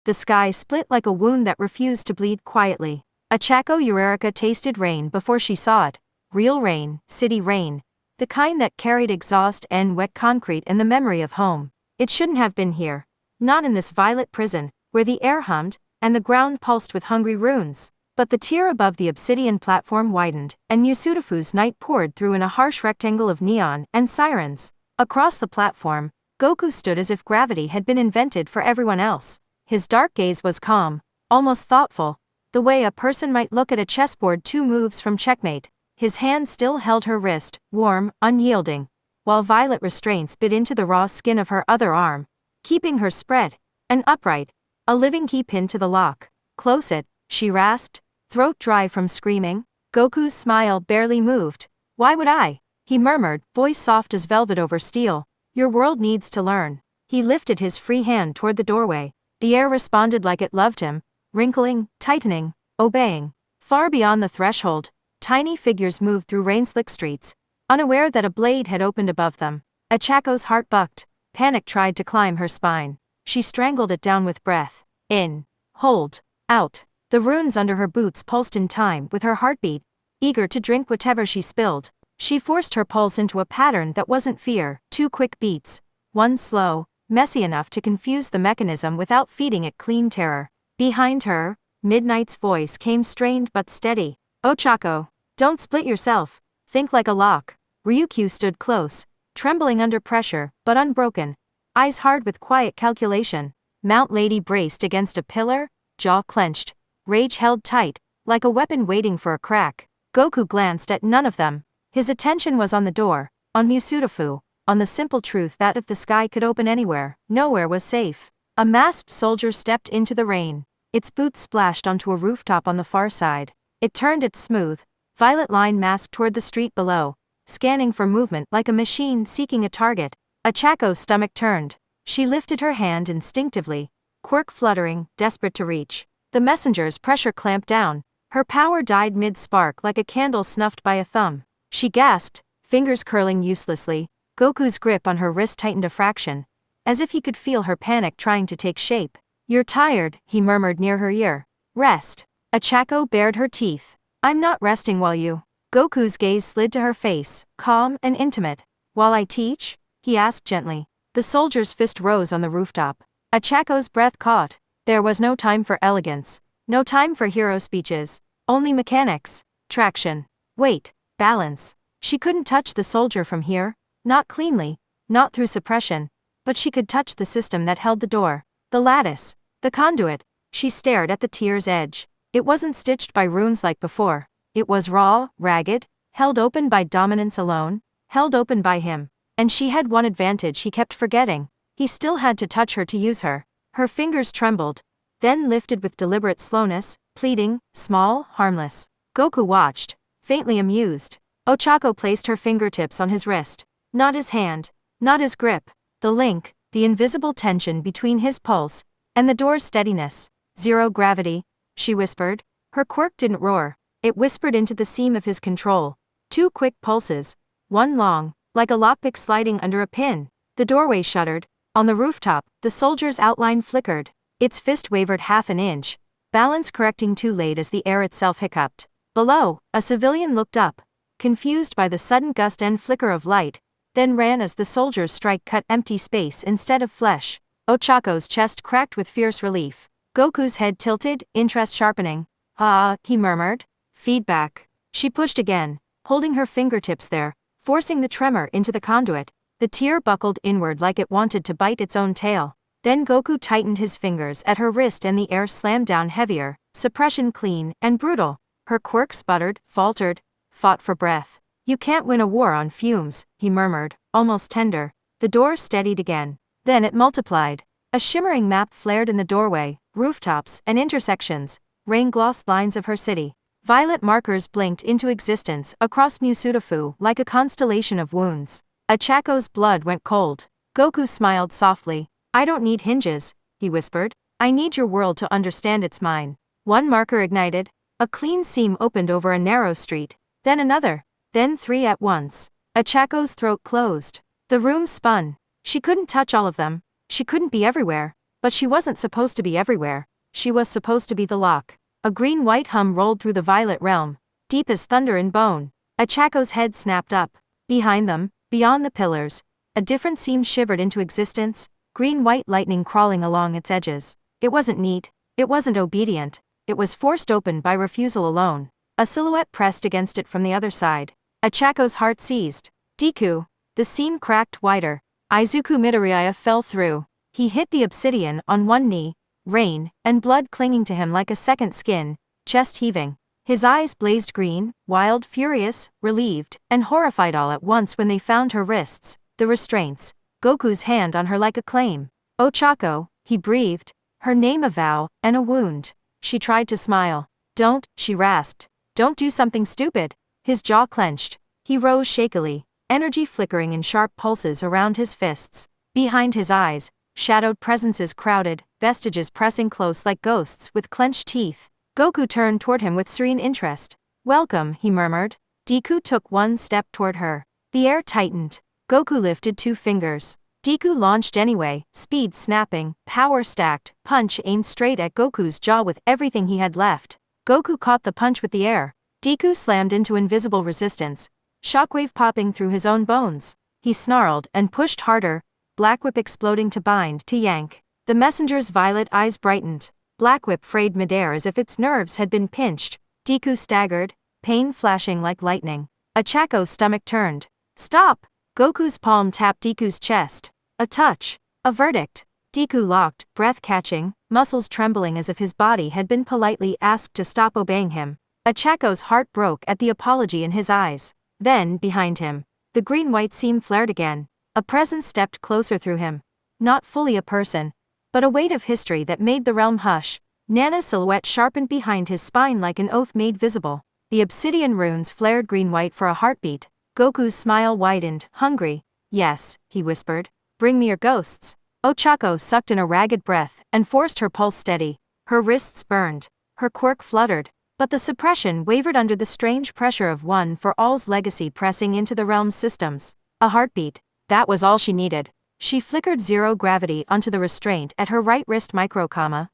the sky split like a wound that refused to bleed quietly. Achako Eureka tasted rain before she saw it. Real rain, city rain. The kind that carried exhaust and wet concrete and the memory of home. It shouldn't have been here. Not in this violet prison, where the air hummed, and the ground pulsed with hungry runes. But the tier above the obsidian platform widened, and Yusudafu's night poured through in a harsh rectangle of neon and sirens. Across the platform, Goku stood as if gravity had been invented for everyone else. His dark gaze was calm, almost thoughtful, the way a person might look at a chessboard 2 moves from checkmate. His hand still held her wrist, warm, unyielding, while violet restraints bit into the raw skin of her other arm, keeping her spread and upright, a living key pinned to the lock. Close it, she rasped, throat dry from screaming. Goku's smile barely moved. Why would I? He murmured, voice soft as velvet over steel. Your world needs to learn. He lifted his free hand toward the doorway. The air responded like it loved him, wrinkling, tightening, obeying. Far beyond the threshold, tiny figures moved through rain-slick streets, unaware that a blade had opened above them. Achako's heart bucked. Panic tried to climb her spine. She strangled it down with breath. In. Hold. Out. The runes under her boots pulsed in time with her heartbeat, eager to drink whatever she spilled. She forced her pulse into a pattern that wasn't fear, 2 quick beats, one slow, messy enough to confuse the mechanism without feeding it clean terror. Behind her, Midnight's voice came strained but steady. Ochako, don't split yourself. Think like a lock. Ryukyu stood close, trembling under pressure, but unbroken, eyes hard with quiet calculation. Mount Lady braced against a pillar, jaw clenched, rage held tight, like a weapon waiting for a crack. Goku glanced at none of them. His attention was on the door, on Musudafu, on the simple truth that if the sky could open anywhere, nowhere was safe. A masked soldier stepped into the rain. Its boots splashed onto a rooftop on the far side. It turned its smooth, violet line mask toward the street below, scanning for movement like a machine seeking a target. Achako's stomach turned. She lifted her hand instinctively, quirk fluttering, desperate to reach. The messenger's pressure clamped down. Her power died mid-spark like a candle snuffed by a thumb. She gasped, fingers curling uselessly. Goku's grip on her wrist tightened a fraction, as if he could feel her panic trying to take shape. You're tired, he murmured near her ear. Rest. Achako bared her teeth. I'm not resting while you. Goku's gaze slid to her face, calm and intimate. While I teach? He asked gently. The soldier's fist rose on the rooftop. Achako's breath caught. There was no time for elegance. No time for hero speeches. Only mechanics. Traction. Weight. Balance. She couldn't touch the soldier from here. Not cleanly. Not through suppression. But she could touch the system that held the door. The lattice. The conduit. She stared at the tier's edge. It wasn't stitched by runes like before. It was raw, ragged, held open by dominance alone, held open by him. And she had one advantage he kept forgetting. He still had to touch her to use her. Her fingers trembled, then lifted with deliberate slowness, pleading, small, harmless. Goku watched, faintly amused. Ochako placed her fingertips on his wrist. Not his hand, not his grip. The link, the invisible tension between his pulse and the door's steadiness. Zero gravity, she whispered. Her quirk didn't roar. It whispered into the seam of his control. 2 quick pulses, one long, like a lockpick sliding under a pin. The doorway shuddered. On the rooftop, the soldier's outline flickered. Its fist wavered half an inch, balance correcting too late as the air itself hiccuped. Below, a civilian looked up, confused by the sudden gust and flicker of light, then ran as the soldier's strike cut empty space instead of flesh. Ochako's chest cracked with fierce relief. Goku's head tilted, interest sharpening. Ah, he murmured. Feedback. She pushed again, holding her fingertips there, forcing the tremor into the conduit. The tear buckled inward like it wanted to bite its own tail. Then Goku tightened his fingers at her wrist and the air slammed down heavier, suppression clean and brutal. Her quirk sputtered, faltered, fought for breath. You can't win a war on fumes, he murmured, almost tender. The door steadied again. Then it multiplied. A shimmering map flared in the doorway, rooftops and intersections, rain-glossed lines of her city. Violet markers blinked into existence across Musudafu like a constellation of wounds. Achako's blood went cold. Goku smiled softly. I don't need hinges, he whispered. I need your world to understand it's mine. One marker ignited. A clean seam opened over a narrow street. Then another. Then 3 at once. Achako's throat closed. The room spun. She couldn't touch all of them. She couldn't be everywhere. But she wasn't supposed to be everywhere. She was supposed to be the lock. A green-white hum rolled through the violet realm, deep as thunder in bone. Achaco's head snapped up. Behind them, beyond the pillars, a different seam shivered into existence, green-white lightning crawling along its edges. It wasn't neat, it wasn't obedient, it was forced open by refusal alone. A silhouette pressed against it from the other side. Achaco's heart seized. Deku. The seam cracked wider. Izuku Midoriya fell through. He hit the obsidian on one knee, rain and blood clinging to him like a second skin, chest heaving. His eyes blazed green, wild, furious, relieved, and horrified all at once when they found her wrists, the restraints, Goku's hand on her like a claim. Ochako, he breathed, her name a vow, and a wound. She tried to smile. Don't, she rasped. Don't do something stupid. His jaw clenched. He rose shakily, energy flickering in sharp pulses around his fists. Behind his eyes, shadowed presences crowded, vestiges pressing close like ghosts with clenched teeth. Goku turned toward him with serene interest. Welcome, he murmured. Deku took one step toward her. The air tightened. Goku lifted 2 fingers. Deku launched anyway, speed snapping, power stacked, punch aimed straight at Goku's jaw with everything he had left. Goku caught the punch with the air. Deku slammed into invisible resistance, shockwave popping through his own bones. He snarled and pushed harder, Black Whip exploding to bind, to yank. The messenger's violet eyes brightened. Black Whip frayed midair as if its nerves had been pinched. Deku staggered, pain flashing like lightning. Achaco's stomach turned. Stop! Goku's palm tapped Deku's chest. A touch. A verdict. Deku locked, breath catching, muscles trembling as if his body had been politely asked to stop obeying him. Achaco's heart broke at the apology in his eyes. Then, behind him, the green-white seam flared again. A presence stepped closer through him. Not fully a person, but a weight of history that made the realm hush. Nana's silhouette sharpened behind his spine like an oath made visible. The obsidian runes flared green-white for a heartbeat. Goku's smile widened. Hungry? Yes, he whispered. Bring me your ghosts. Ochako sucked in a ragged breath and forced her pulse steady. Her wrists burned. Her quirk fluttered. But the suppression wavered under the strange pressure of One for All's legacy pressing into the realm's systems. A heartbeat. That was all she needed. She flickered zero gravity onto the restraint at her right wrist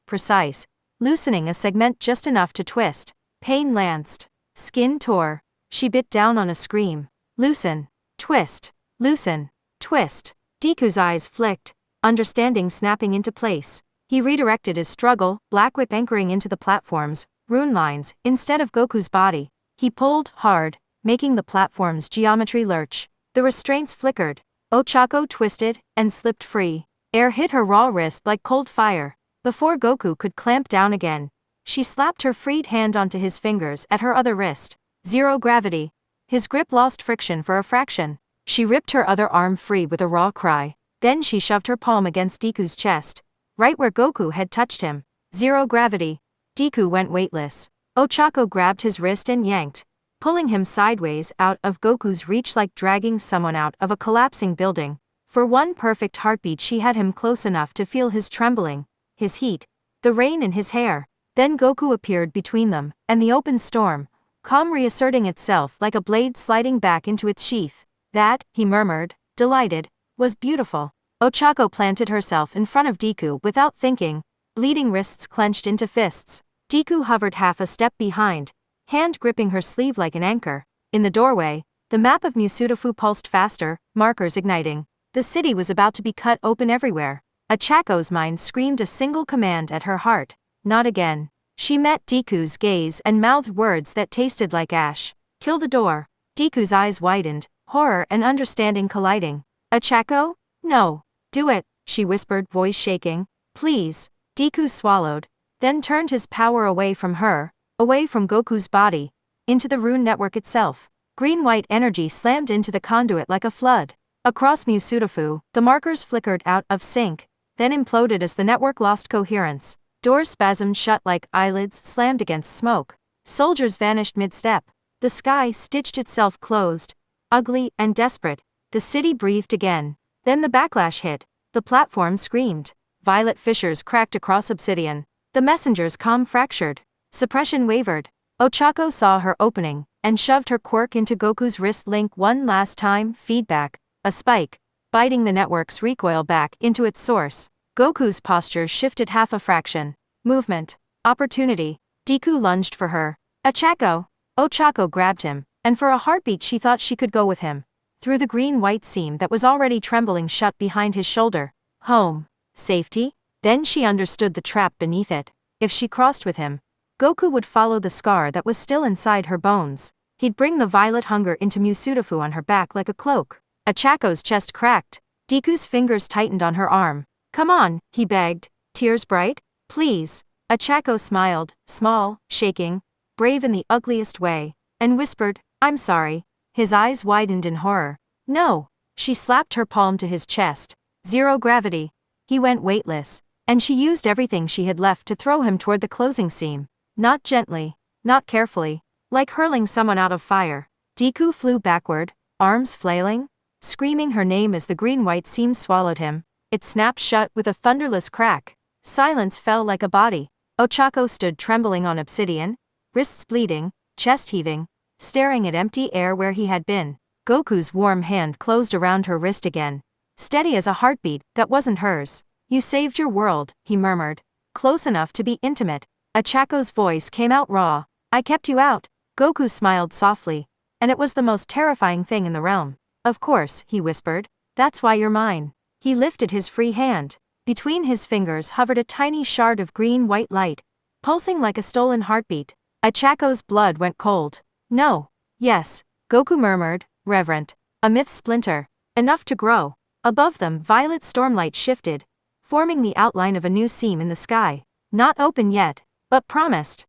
precise, loosening a segment just enough to twist. Pain lanced. Skin tore. She bit down on a scream. Loosen. Twist. Loosen. Twist. Deku's eyes flicked, understanding snapping into place. He redirected his struggle, Black Whip anchoring into the platforms, rune lines, instead of Goku's body. He pulled hard, making the platform's geometry lurch. The restraints flickered. Ochako twisted and slipped free. Air hit her raw wrist like cold fire. Before Goku could clamp down again, she slapped her freed hand onto his fingers at her other wrist. Zero gravity. His grip lost friction for a fraction. She ripped her other arm free with a raw cry. Then she shoved her palm against Deku's chest, right where Goku had touched him. Zero gravity. Deku went weightless. Ochako grabbed his wrist and yanked, pulling him sideways out of Goku's reach like dragging someone out of a collapsing building. For one perfect heartbeat she had him close enough to feel his trembling, his heat, the rain in his hair. Then Goku appeared between them, and the open storm, calm reasserting itself like a blade sliding back into its sheath. That, he murmured, delighted, was beautiful. Ochako planted herself in front of Deku without thinking, bleeding wrists clenched into fists. Deku hovered half a step behind, hand gripping her sleeve like an anchor. In the doorway, the map of Musudafu pulsed faster, markers igniting. The city was about to be cut open everywhere. Achako's mind screamed a single command at her heart. Not again. She met Deku's gaze and mouthed words that tasted like ash. Kill the door. Deku's eyes widened, horror and understanding colliding. Achako? No. Do it, she whispered, voice shaking. Please. Deku swallowed, then turned his power away from her, away from Goku's body, into the rune network itself. Green-white energy slammed into the conduit like a flood. Across Musudafu, the markers flickered out of sync, then imploded as the network lost coherence. Doors spasmed shut like eyelids slammed against smoke. Soldiers vanished mid-step. The sky stitched itself closed, ugly and desperate. The city breathed again. Then the backlash hit. The platform screamed. Violet fissures cracked across obsidian. The messenger's comm fractured. Suppression wavered. Ochako saw her opening, and shoved her quirk into Goku's wrist link one last time. Feedback. A spike, biting the network's recoil back into its source. Goku's posture shifted half a fraction. Movement. Opportunity. Deku lunged for her. Ochako grabbed him, and for a heartbeat she thought she could go with him. Through the green-white seam that was already trembling shut behind his shoulder. Home. Safety? Then she understood the trap beneath it. If she crossed with him, Goku would follow the scar that was still inside her bones. He'd bring the violet hunger into Musutafu on her back like a cloak. Achako's chest cracked. Deku's fingers tightened on her arm. Come on, he begged, tears bright. Please. Achako smiled, small, shaking, brave in the ugliest way, and whispered, I'm sorry. His eyes widened in horror. No. She slapped her palm to his chest. Zero gravity. He went weightless, and she used everything she had left to throw him toward the closing seam. Not gently, not carefully, like hurling someone out of fire. Deku flew backward, arms flailing, screaming her name as the green-white seam swallowed him. It snapped shut with a thunderless crack. Silence fell like a body. Ochako stood trembling on obsidian, wrists bleeding, chest heaving, staring at empty air where he had been. Goku's warm hand closed around her wrist again, steady as a heartbeat that wasn't hers. You saved your world, he murmured, close enough to be intimate. Achako's voice came out raw. I kept you out. Goku smiled softly, and it was the most terrifying thing in the realm. Of course, he whispered. That's why you're mine. He lifted his free hand. Between his fingers hovered a tiny shard of green-white light, pulsing like a stolen heartbeat. Achako's blood went cold. No. Yes. Goku murmured, reverent. A myth splinter. Enough to grow. Above them violet stormlight shifted, forming the outline of a new seam in the sky. Not open yet, but promised.